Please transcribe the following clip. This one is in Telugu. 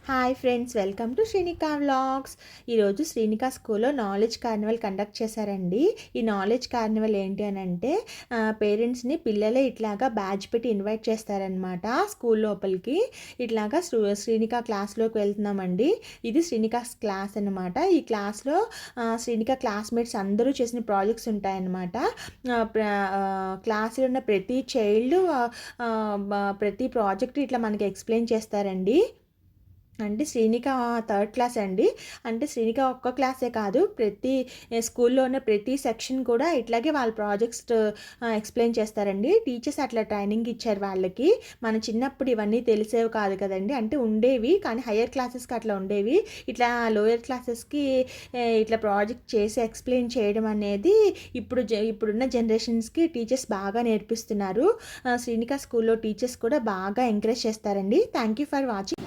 Hi friends, welcome to Srinika vlogs. ఈరోజు శ్రీనికా స్కూల్లో నాలెడ్జ్ కార్నివల్ కండక్ట్ చేశారండి. ఈ నాలెడ్జ్ కార్నివల్ ఏంటి అని అంటే పేరెంట్స్ని పిల్లలే ఇట్లాగా బ్యాడ్జ్ పెట్టి ఇన్వైట్ చేస్తారనమాట స్కూల్ లోపలికి. ఇట్లాగా శ్రీనికా క్లాస్లోకి వెళ్తున్నామండి. ఇది శ్రీనికా క్లాస్ అనమాట. ఈ క్లాస్లో శ్రీనికా క్లాస్మేట్స్ అందరూ చేసిన ప్రాజెక్ట్స్ ఉంటాయన్నమాట. క్లాస్లో ఉన్న ప్రతి చైల్డ్ ప్రతి ప్రాజెక్ట్ ఇట్లా మనకి ఎక్స్ప్లెయిన్ చేస్తారండి. అంటే శ్రీనిక థర్డ్ క్లాస్ అండి. అంటే శ్రీనిక ఒక్క క్లాసే కాదు, ప్రతి స్కూల్లో ఉన్న ప్రతి సెక్షన్ కూడా ఇట్లాగే వాళ్ళ ప్రాజెక్ట్స్ ఎక్స్ప్లెయిన్ చేస్తారండి. టీచర్స్ అట్లా ట్రైనింగ్ ఇచ్చారు వాళ్ళకి. మన చిన్నప్పుడు ఇవన్నీ తెలిసేవి కాదు కదండి, అంటే ఉండేవి కానీ హయ్యర్ క్లాసెస్కి అట్లా ఉండేవి. ఇట్లా లోయర్ క్లాసెస్కి ఇట్లా ప్రాజెక్ట్ చేసి ఎక్స్ప్లెయిన్ చేయడం అనేది ఇప్పుడున్న జనరేషన్స్కి టీచర్స్ బాగా నేర్పిస్తున్నారు. శ్రీనిక స్కూల్లో టీచర్స్ కూడా బాగా ఎంకరేజ్ చేస్తారండి. Thank you for watching.